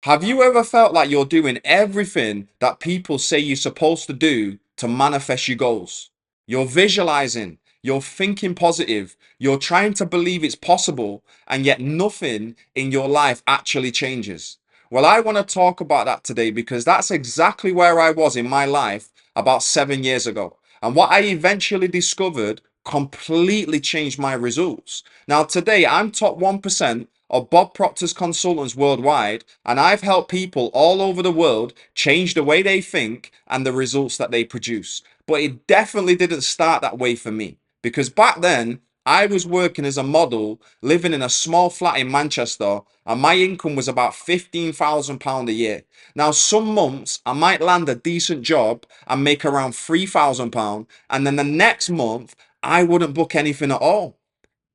Have you ever felt like you're doing everything that people say you're supposed to do to manifest your goals? You're visualizing, you're thinking positive, you're trying to believe it's possible, and yet nothing in your life actually changes. Well, I want to talk about that today because that's exactly where I was in my life about 7 years ago. And what I eventually discovered completely changed my results. Now, today I'm top 1% of Bob Proctor's consultants worldwide, and I've helped people all over the world change the way they think and the results that they produce. But it definitely didn't start that way for me because back then I was working as a model, living in a small flat in Manchester, and my income was about £15,000 a year. Now, some months I might land a decent job and make around £3,000, and then the next month I wouldn't book anything at all.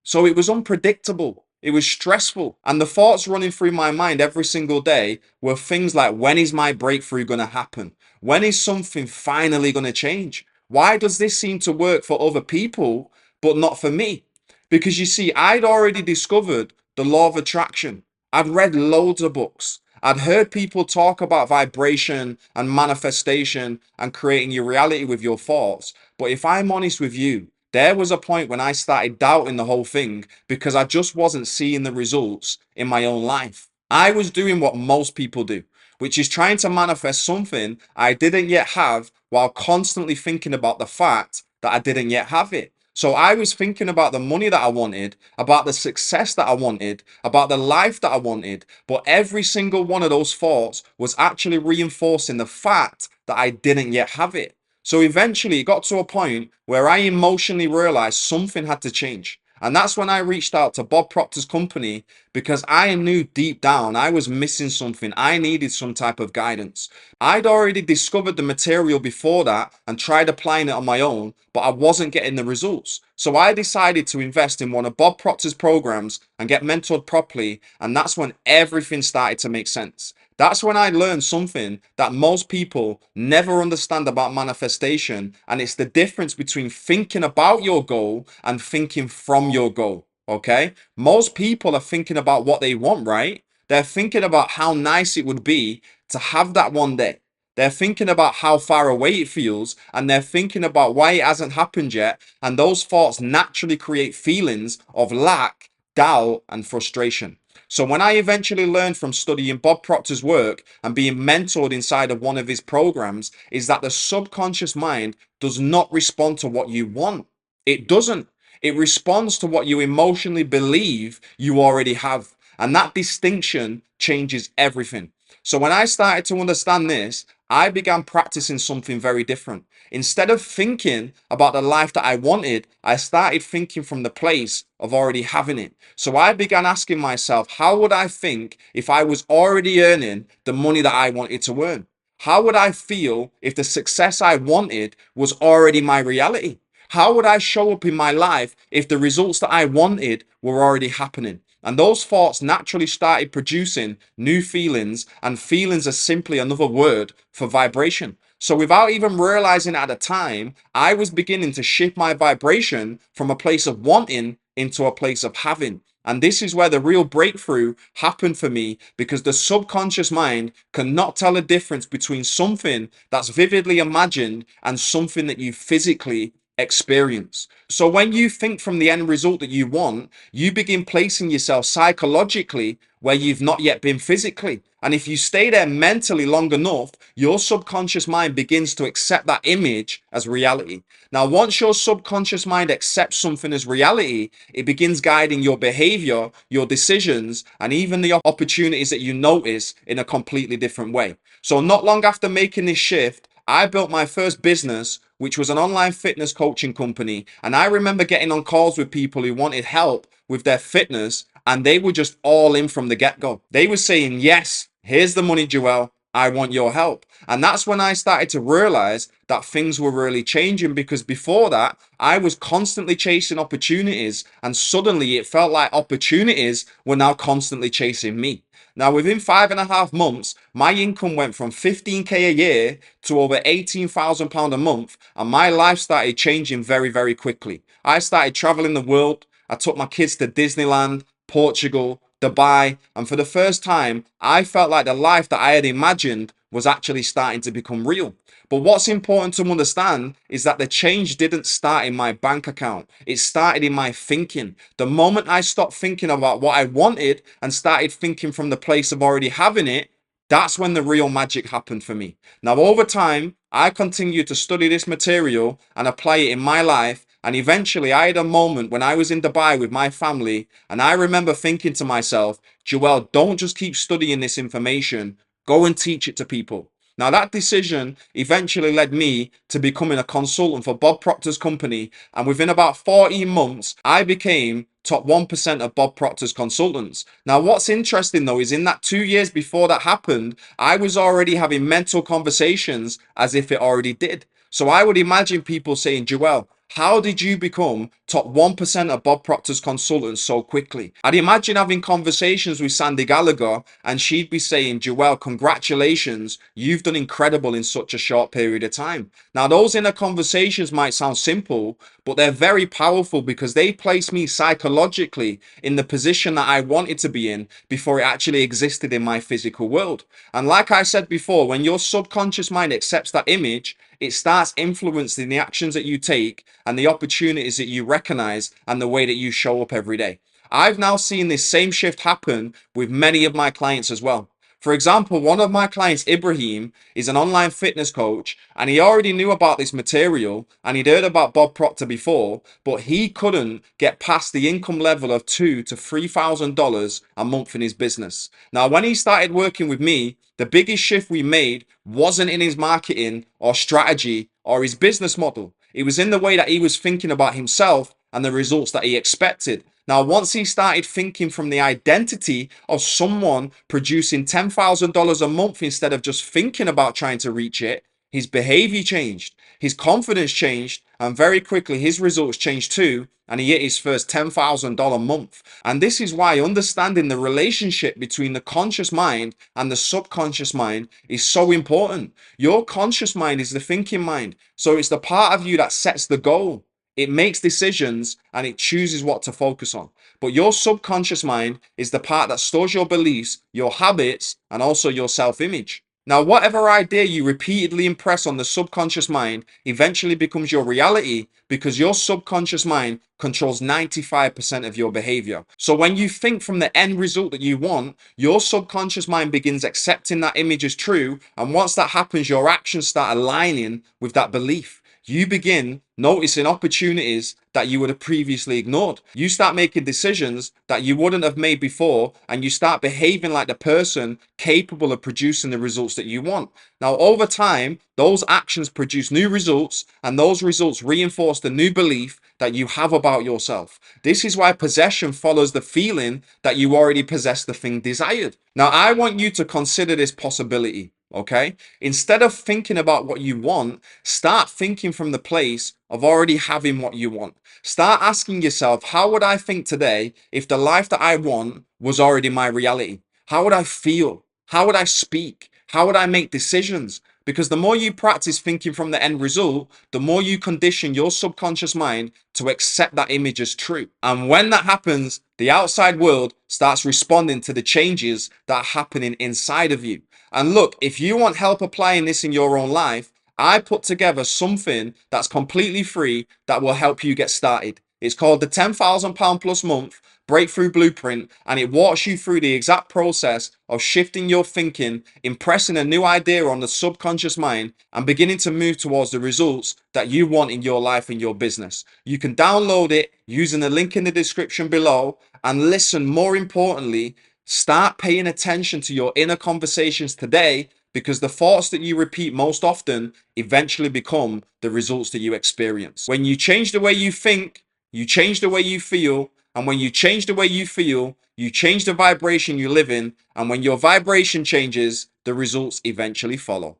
So it was unpredictable. It was stressful. And the thoughts running through my mind every single day were things like, when is my breakthrough going to happen? When is something finally going to change? Why does this seem to work for other people, but not for me? Because you see, I'd already discovered the law of attraction. I'd read loads of books. I'd heard people talk about vibration and manifestation and creating your reality with your thoughts. But if I'm honest with you, there was a point when I started doubting the whole thing because I just wasn't seeing the results in my own life. I was doing what most people do, which is trying to manifest something I didn't yet have while constantly thinking about the fact that I didn't yet have it. So I was thinking about the money that I wanted, about the success that I wanted, about the life that I wanted, but every single one of those thoughts was actually reinforcing the fact that I didn't yet have it. So eventually it got to a point where I emotionally realized something had to change. And that's when I reached out to Bob Proctor's company because I knew deep down I was missing something. I needed some type of guidance. I'd already discovered the material before that and tried applying it on my own, but I wasn't getting the results. So I decided to invest in one of Bob Proctor's programs and get mentored properly. And that's when everything started to make sense. That's when I learned something that most people never understand about manifestation. And it's the difference between thinking about your goal and thinking from your goal. Okay. Most people are thinking about what they want, right? They're thinking about how nice it would be to have that one day. They're thinking about how far away it feels and they're thinking about why it hasn't happened yet. And those thoughts naturally create feelings of lack, doubt, and frustration. So when I eventually learned from studying Bob Proctor's work and being mentored inside of one of his programs, is that the subconscious mind does not respond to what you want. It doesn't. It responds to what you emotionally believe you already have. And that distinction changes everything. So when I started to understand this, I began practicing something very different. Instead of thinking about the life that I wanted, I started thinking from the place of already having it. So I began asking myself, how would I think if I was already earning the money that I wanted to earn? How would I feel if the success I wanted was already my reality? How would I show up in my life if the results that I wanted were already happening? And those thoughts naturally started producing new feelings, and feelings are simply another word for vibration. So without even realizing at the time, I was beginning to shift my vibration from a place of wanting into a place of having. And this is where the real breakthrough happened for me because the subconscious mind cannot tell a difference between something that's vividly imagined and something that you physically experience. So when you think from the end result that you want, you begin placing yourself psychologically where you've not yet been physically. And if you stay there mentally long enough, your subconscious mind begins to accept that image as reality. Now, once your subconscious mind accepts something as reality, it begins guiding your behavior, your decisions, and even the opportunities that you notice in a completely different way. So not long after making this shift, I built my first business, which was an online fitness coaching company. And I remember getting on calls with people who wanted help with their fitness, and they were just all in from the get go. They were saying, yes, here's the money, Joel. I want your help. And that's when I started to realize that things were really changing because before that, I was constantly chasing opportunities, and suddenly it felt like opportunities were now constantly chasing me. Now, within 5.5 months, my income went from 15K a year to over £18,000 a month, and my life started changing very, very quickly. I started traveling the world. I took my kids to Disneyland, Portugal, Dubai, and for the first time, I felt like the life that I had imagined was actually starting to become real. But what's important to understand is that the change didn't start in my bank account. It started in my thinking. The moment I stopped thinking about what I wanted and started thinking from the place of already having it, that's when the real magic happened for me. Now, over time, I continued to study this material and apply it in my life. And eventually, I had a moment when I was in Dubai with my family. And I remember thinking to myself, Joel, don't just keep studying this information, go and teach it to people. Now, that decision eventually led me to becoming a consultant for Bob Proctor's company. And within about 14 months, I became top 1% of Bob Proctor's consultants. Now, what's interesting though is in that 2 years before that happened, I was already having mental conversations as if it already did. So I would imagine people saying, Joel, how did you become top 1% of Bob Proctor's consultants so quickly? I'd imagine having conversations with Sandy Gallagher and she'd be saying, Joel, congratulations, you've done incredible in such a short period of time. Now, those inner conversations might sound simple, but they're very powerful because they place me psychologically in the position that I wanted to be in before it actually existed in my physical world. And like I said before, when your subconscious mind accepts that image, it starts influencing the actions that you take and the opportunities that you recognize and the way that you show up every day. I've now seen this same shift happen with many of my clients as well. For example, one of my clients, Ibrahim, is an online fitness coach and he already knew about this material and he'd heard about Bob Proctor before, but he couldn't get past the income level of $2,000 to $3,000 a month in his business. Now, when he started working with me, the biggest shift we made wasn't in his marketing or strategy or his business model. It was in the way that he was thinking about himself and the results that he expected. Now, once he started thinking from the identity of someone producing $10,000 a month instead of just thinking about trying to reach it, his behavior changed, his confidence changed, and very quickly his results changed too. And he hit his first $10,000 month. And this is why understanding the relationship between the conscious mind and the subconscious mind is so important. Your conscious mind is the thinking mind. So it's the part of you that sets the goal. It makes decisions and it chooses what to focus on. But your subconscious mind is the part that stores your beliefs, your habits, and also your self-image. Now, whatever idea you repeatedly impress on the subconscious mind eventually becomes your reality because your subconscious mind controls 95% of your behavior. So when you think from the end result that you want, your subconscious mind begins accepting that image as true. And once that happens, your actions start aligning with that belief. You begin noticing opportunities that you would have previously ignored. You start making decisions that you wouldn't have made before, and you start behaving like the person capable of producing the results that you want. Now, over time, those actions produce new results, and those results reinforce the new belief that you have about yourself. This is why possession follows the feeling that you already possess the thing desired. Now, I want you to consider this possibility. Okay, instead of thinking about what you want, start thinking from the place of already having what you want. Start asking yourself, how would I think today if the life that I want was already my reality? How would I feel? How would I speak? How would I make decisions? Because the more you practice thinking from the end result, the more you condition your subconscious mind to accept that image as true. And when that happens, the outside world starts responding to the changes that are happening inside of you. And look, if you want help applying this in your own life, I put together something that's completely free that will help you get started. It's called the £10,000 plus month breakthrough blueprint, and it walks you through the exact process of shifting your thinking, impressing a new idea on the subconscious mind, and beginning to move towards the results that you want in your life and your business. You can download it using the link in the description below, and listen, more importantly, start paying attention to your inner conversations today, because the thoughts that you repeat most often eventually become the results that you experience. When you change the way you think, you change the way you feel. And when you change the way you feel, you change the vibration you live in. And when your vibration changes, the results eventually follow.